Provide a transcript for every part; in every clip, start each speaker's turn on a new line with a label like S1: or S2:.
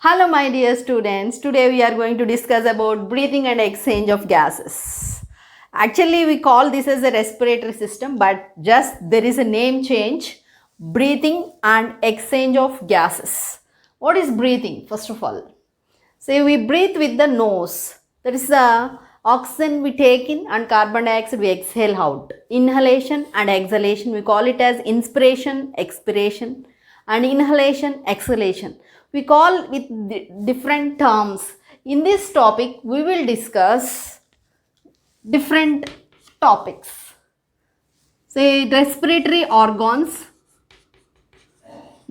S1: Hello, my dear students. Today we are going to discuss about breathing and exchange of gases. Actually, we call this as a respiratory system, but just there is a name change. Breathing and exchange of gases. What is breathing? First of all, say we breathe with the nose. That is the oxygen we take in and carbon dioxide we exhale out. Inhalation and exhalation, we call it as inspiration, expiration, and inhalation, exhalation. We call with different terms. In this topic, we will discuss different topics. Say respiratory organs,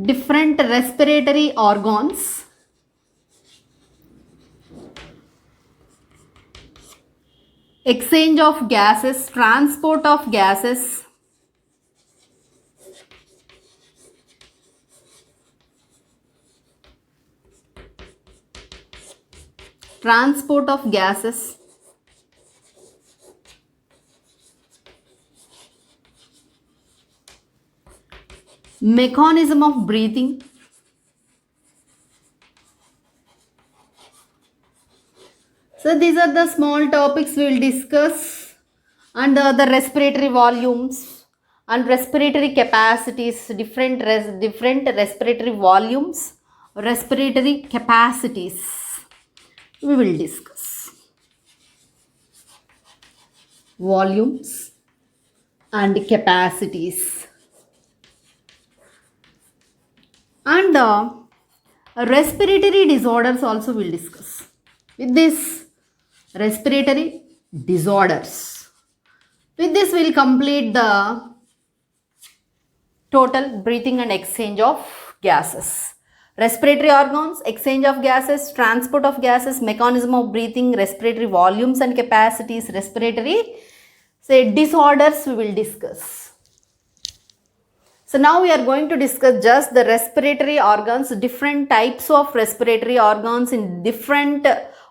S1: different respiratory organs, exchange of gases, transport of gases, transport of gases, mechanism of breathing, so these are the small topics we will discuss, and the respiratory volumes and respiratory capacities, different respiratory volumes, respiratory capacities we will discuss. Volumes and capacities. And respiratory disorders also we'll discuss. With this, respiratory disorders. With this, we'll complete the total breathing and exchange of gases. Respiratory organs, exchange of gases, transport of gases, mechanism of breathing, respiratory volumes and capacities, respiratory disorders we will discuss. So now we are going to discuss just the respiratory organs, different types of respiratory organs in different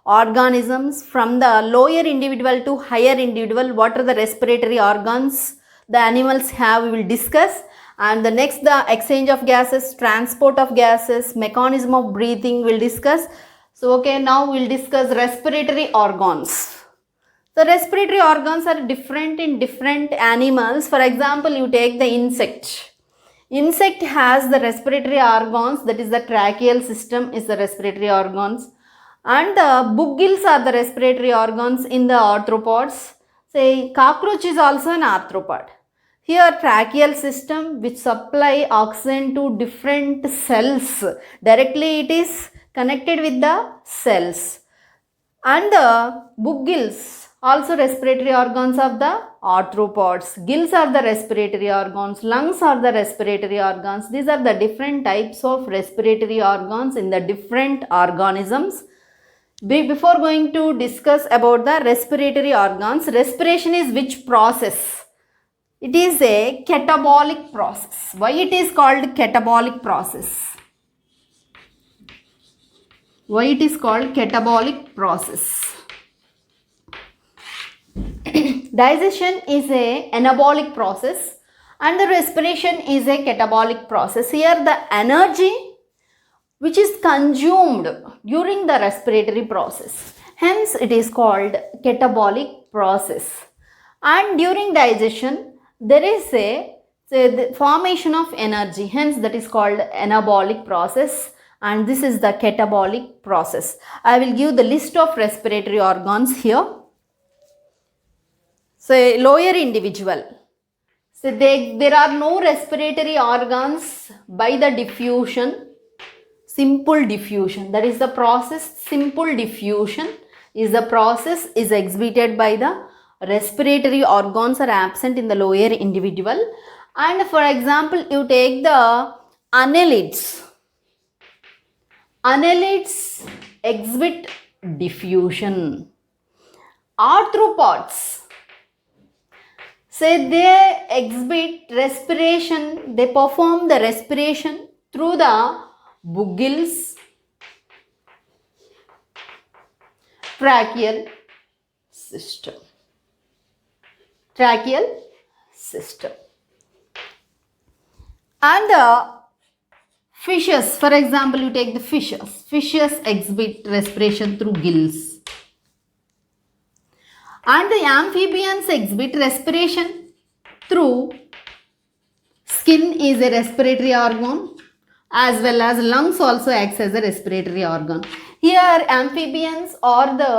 S1: organisms, from the lower individual to higher individual. What are the respiratory organs the animals have, we will discuss. And the next, the exchange of gases, transport of gases, mechanism of breathing we will discuss. So okay, now we will discuss respiratory organs. So respiratory organs are different in different animals. For example, you take the insect. Insect has the respiratory organs, that is the tracheal system is the respiratory organs, and the book gills are the respiratory organs in the arthropods. Say cockroach is also an arthropod. Here tracheal system which supply oxygen to different cells. Directly it is connected with the cells. And the book gills also respiratory organs of the arthropods. Gills are the respiratory organs. Lungs are the respiratory organs. These are the different types of respiratory organs in the different organisms. Before going to discuss about the respiratory organs, respiration is which process? It is a catabolic process. Why it is called catabolic process? Why it is called catabolic process? Digestion is a anabolic process and the respiration is a catabolic process. Here the energy which is consumed during the respiratory process. Hence it is called catabolic process. And during digestion there is the formation of energy. Hence that is called anabolic process. And this is the catabolic process. I will give the list of respiratory organs here. So lower individual. So there are no respiratory organs by the diffusion. Simple diffusion, that is the process. Simple diffusion is the process is exhibited by the respiratory organs are absent in the lower individual. And for example, you take the annelids. Annelids exhibit diffusion. Arthropods, say they exhibit respiration, they perform the respiration through the book gills, tracheal system. Tracheal system. And the fishes, for example, you take the fishes. Fishes exhibit respiration through gills. And the amphibians exhibit respiration through skin is a respiratory organ, as well as lungs also acts as a respiratory organ. Here amphibians are the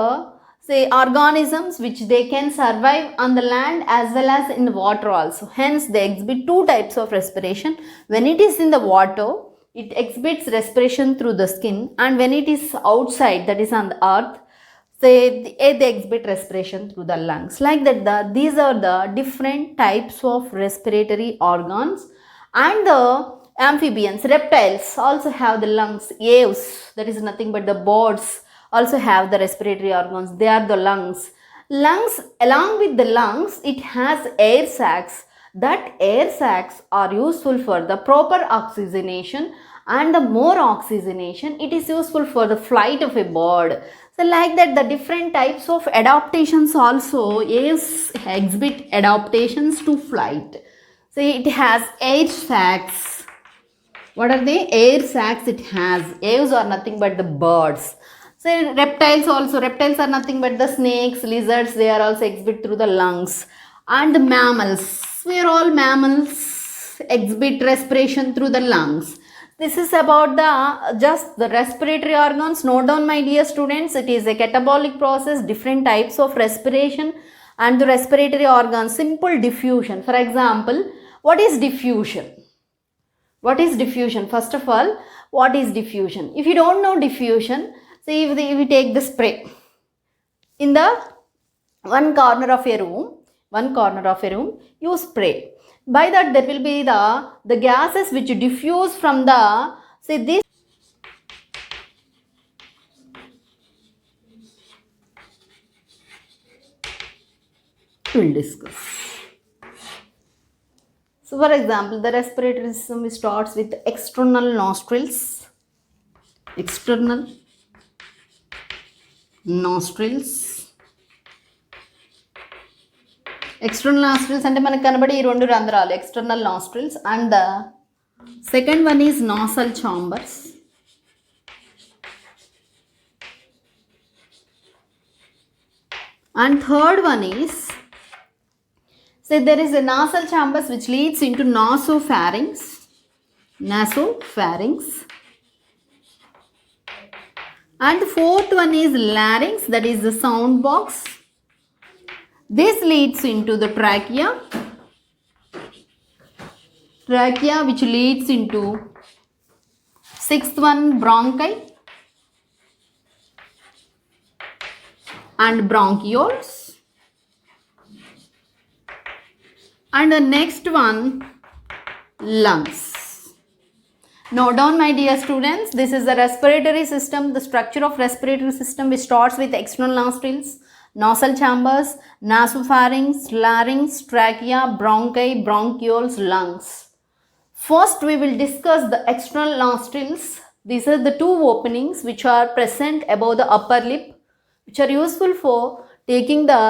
S1: organisms which they can survive on the land as well as in the water also. Hence they exhibit two types of respiration. When it is in the water, it exhibits respiration through the skin, and when it is outside, that is on the earth, they exhibit respiration through the lungs. Like that, these are the different types of respiratory organs. And the amphibians, reptiles also have the lungs. Aves, that is nothing but the birds, also have the respiratory organs. They are the lungs. Lungs, along with the lungs, it has air sacs. That air sacs are useful for the proper oxygenation, and the more oxygenation, it is useful for the flight of a bird. So like that, the different types of adaptations also, aves exhibit adaptations to flight. So it has air sacs. What are they? Air sacs it has. Aves are nothing but the birds. So reptiles also, reptiles are nothing but the snakes, lizards, they are also exhibit through the lungs. And the mammals, we are all mammals, exhibit respiration through the lungs. This is about just the respiratory organs. Note down, my dear students, it is a catabolic process, different types of respiration and the respiratory organs. Simple diffusion. For example, what is diffusion? What is diffusion? First of all, what is diffusion? If you don't know diffusion, say if we take the spray in the one corner of a room, you spray. By that, there will be the gases which diffuse from the, say this, we'll discuss. So for example, the respiratory system starts with external nostrils. External nostrils అంటే మనకు కనబడే ఈ రెండు రంధ్రాలు external nostrils, and the second one is nasal chambers. And third one is, so there is a nasal chambers which leads into nasopharynx. And the fourth one is larynx, that is the sound box. This leads into the trachea, which leads into sixth one, bronchi and bronchioles. And the next one, lungs. Note down, my dear students, this is the respiratory system, the structure of respiratory system, which starts with external nostrils, nasal chambers, nasopharynx, larynx, trachea, bronchi, bronchioles, lungs. First, we will discuss the external nostrils. These are the two openings which are present above the upper lip, which are useful for taking the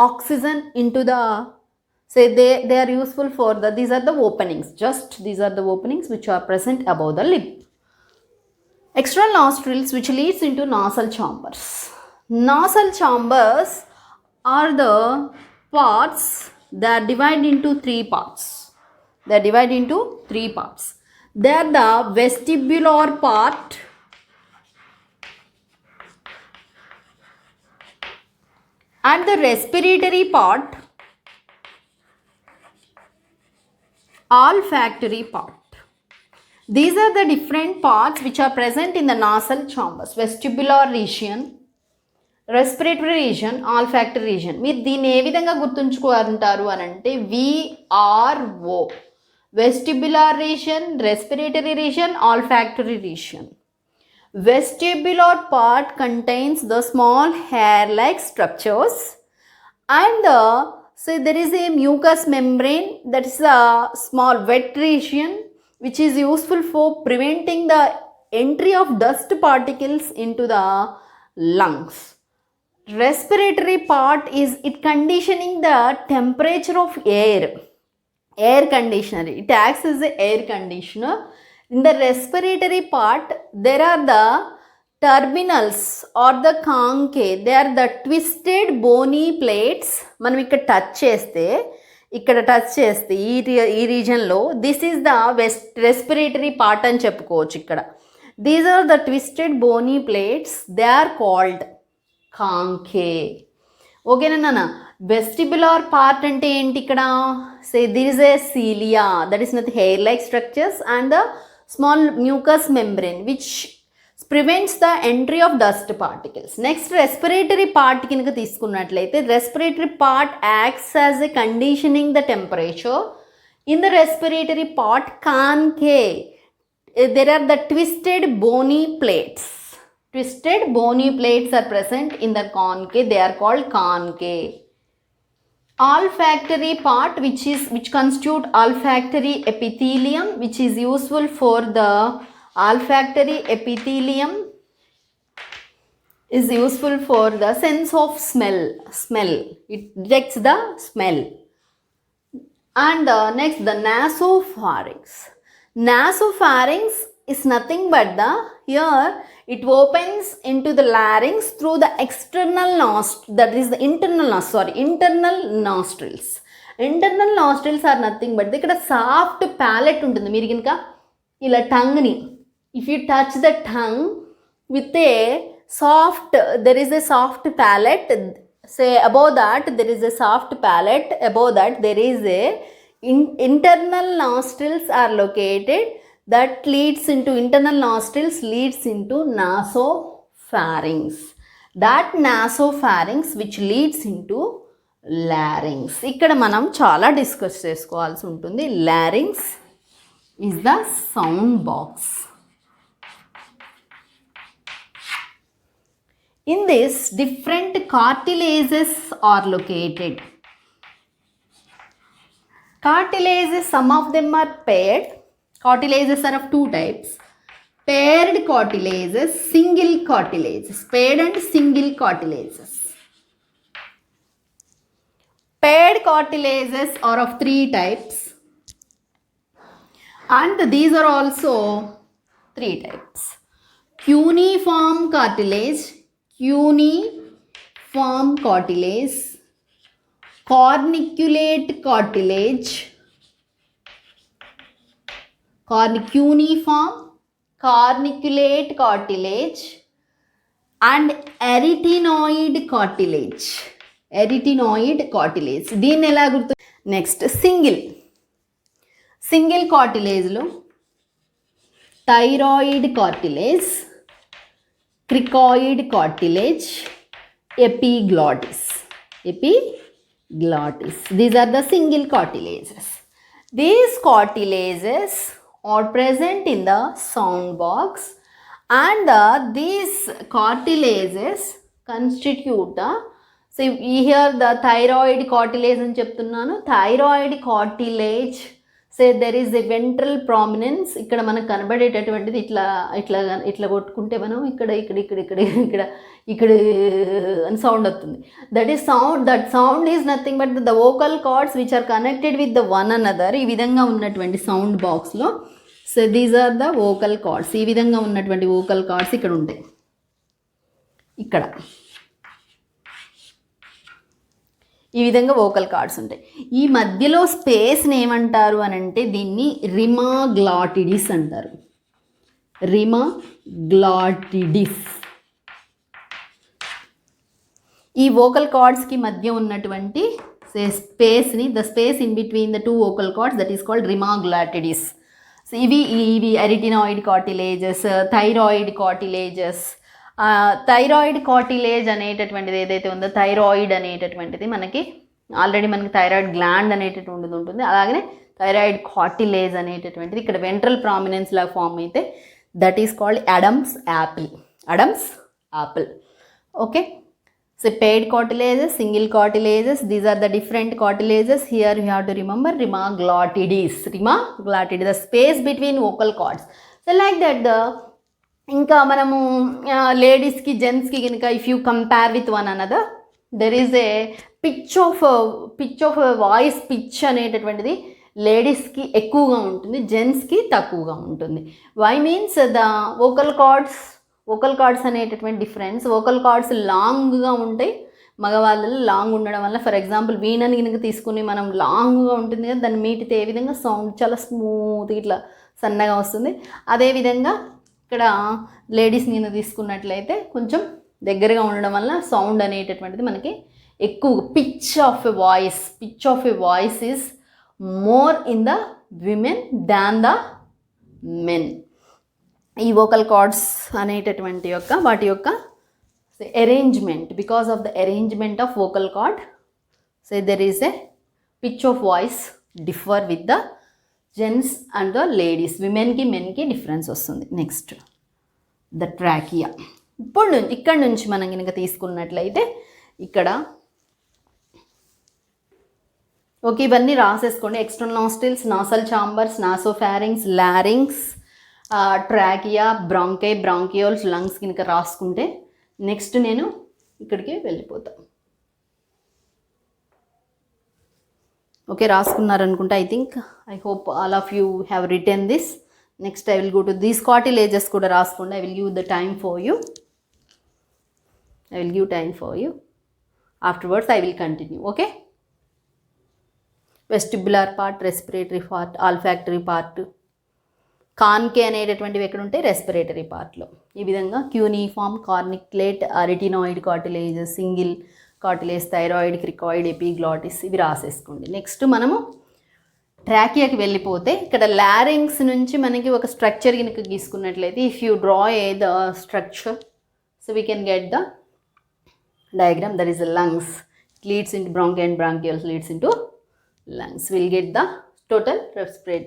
S1: oxygen into the, say they are useful for the, these are the openings, just these are the openings which are present above the lip. External nostrils which leads into nasal chambers. Nasal chambers are the parts that are divided into three parts. They are divided into three parts. They are the vestibular part, and the respiratory part, olfactory part. These are the different parts which are present in the nasal chambers. Vestibular region, respiratory region, olfactory region. మీరు దీన్ని ఏ విధంగా గుర్తుంచుకుంటారు అని అంటే VRO, vestibular region, respiratory region, olfactory region. Vestibular part contains the small hair-like structures, and so there is a mucous membrane, that is a small wet region which is useful for preventing the entry of dust particles into the lungs. Respiratory part is it conditioning the temperature of air conditioner. It acts as an air conditioner. In the respiratory part, there are the terminals are the conchae they are the twisted bony plates. మనం ఇక్కడ touch చేస్తే ఈ రీజన్లో this is the respiratory part అని చెప్పుకోవచ్చు. ఇక్కడ these are the twisted bony plates, they are called conchae. ఓకేనా నాన్న? వెస్టిబులార్ పార్ట్ అంటే ఏంటి ఇక్కడ? Say there is a cilia, that is nothing hair like structures and the small mucus membrane which prevents the entry of dust particles. Next respiratory part కింద తీసుకున్నట్లయితే respiratory part acts as a conditioning the temperature in the respiratory part conchae. there are the twisted bony plates. Twisted bony plates are present in the concave. They are called concave. Olfactory part which constitute olfactory epithelium, which is useful for the olfactory epithelium is useful for the sense of smell. It detects the smell. And next the nasopharynx. Nasopharynx is nothing but here it opens into the larynx through the external internal nostrils. Internal nostrils are nothing but ఇక్కడ soft palette ఉంటుంది. మీరు కనుక ఇలా టంగ్ని if you touch the tongue with a soft, there is a soft palate, say above that there is a soft palate, above that there is a internal nostrils are located, that leads into internal nostrils leads into nasopharynx. That nasopharynx which leads into larynx. ఇక్కడ మనం చాలా discuss చేసుకోవాల్సి ఉంటుంది. larynx is the sound box. In this different cartilages are located. Cartilages, some of them are paired. Cartilages are of two types. Paired cartilages, single cartilages. Paired and single cartilages. Paired cartilages are of three types. And these are also three types. Cuneiform cartilage, corniculate cartilage, cuneiform, corniculate cartilage, and arytenoid cartilage. దీన్ని ఎలా గుర్తు? Next single కార్టిలేజ్లో thyroid cartilage, cricoid cartilage, epiglottis. These are the single cartilages. These cartilages are present in the sound box, and these cartilages constitute so here the thyroid cartilage అని చెప్తున్నాను. Thyroid cartilage, say there is a ventral prominence. ఇక్కడ మనకు కనబడేటటువంటిది ఇట్లా కొట్టుకుంటే మనం ఇక్కడ అని sound వస్తుంది. That sound is nothing but the vocal cords which are connected with the one another. ఈ విధంగా ఉన్నటువంటి సౌండ్ బాక్స్లో so these are the vocal cords. ఈ విధంగా ఉన్నటువంటి వోకల్ కార్డ్స్ ఇక్కడ ఉంటాయి. ఇక్కడ ఈ విధంగా వోకల్ కార్డ్స్ ఉంటాయి. ఈ మధ్యలో స్పేస్ని ఏమంటారు అని అంటే దీన్ని రిమాగ్లాటిడిస్ అంటారు. రిమాగ్లాటిడిస్. ఈ వోకల్ కార్డ్స్కి మధ్య ఉన్నటువంటి స్పేస్ని, the space in between the two vocal cords, that is called rima glottidis. So ఇవి arytenoid cartilages, thyroid cartilages. Thyroid cartilage అనేటటువంటిది ఏదైతే ఉందో, థైరాయిడ్ అనేటటువంటిది మనకి ఆల్రెడీ థైరాయిడ్ గ్లాండ్ అనేటటువంటిది ఉంటుంది. అలాగనే థైరాయిడ్ కార్టిలేజ్ అనేటటువంటిది ఇక్కడ వెంట్రల్ ప్రామినెన్స్ లాగా ఫామ్ అయితే that is called Adam's Apple. Okay. So paired cartilages, single cartilages, these are the different cartilages. Here you have to remember rimaglotides, the space between vocal cords. So like that ఇంకా మనము లేడీస్కి జెంట్స్కి కనుక if you compare with one another, there is a pitch of voice pitch అనేటటువంటిది లేడీస్కి ఎక్కువగా ఉంటుంది, జెంట్స్కి తక్కువగా ఉంటుంది. Why means the vocal cords vocal cords అనేటటువంటి డిఫరెన్స్. వోకల్ కార్డ్స్ లాంగ్గా ఉంటాయి, మగవాళ్ళలో లాంగ్ ఉండడం వల్ల, ఫర్ ఎగ్జాంపుల్ వీణని కనుక తీసుకుని మనం లాంగ్గా ఉంటుంది కదా, దాన్ని మీటితే ఏ విధంగా సౌండ్ చాలా స్మూత్గా ఇట్లా సన్నగా వస్తుంది. అదేవిధంగా ఇక్కడ లేడీస్ని కనుక తీసుకున్నట్లయితే కొంచెం దగ్గరగా ఉండడం వల్ల సౌండ్ అనేటటువంటిది మనకి ఎక్కువ. Pitch of a voice is more in the women than the men. ఈ వోకల్ కార్డ్స్ అనేటటువంటి వాటి యొక్క arrangement, because of the arrangement of vocal cord, so there is a pitch of voice differ with the gents and the ladies. women ki men ki difference వస్తుంది. Next the trachea. ఇక్కడ నుంచి మనం కనుక తీసుకున్నట్లయితే ఇక్కడ ఓకే, ఇవన్నీ రాసేసుకోండి. External nostrils, nasal chambers, nasopharynx, larynx, trachea, bronchi, bronchioles, lungs కనుక రాసుకుంటే నెక్స్ట్ నేను ఇక్కడికి వెళ్ళిపోతాను. ఓకే, రాసుకున్నారనుకుంటా. I hope all of you have written this. Next I will go to these cartilages కూడా రాసుకోండి. I will give the time for you. Afterwards I will continue. Okay, vestibular part, respiratory part, olfactory part, కాన్కే అనేటటువంటివి ఎక్కడ ఉంటాయి? రెస్పిరేటరీ పార్ట్లో. ఈ విధంగా cuneiform, corniculate, arytenoid cartilages, single cartilage, thyroid, cricoid, epiglottis, ఇవి రాసేసుకోండి. నెక్స్ట్ మనము ట్రాకియాకి వెళ్ళిపోతే ఇక్కడ లారింగ్స్ నుంచి మనకి ఒక స్ట్రక్చర్ కనుక గీసుకున్నట్లయితే, if you draw the structure, so we can get the diagram. That is the lungs. It leads into bronchi and bronchioles leads into lungs. We'll get the total respiratory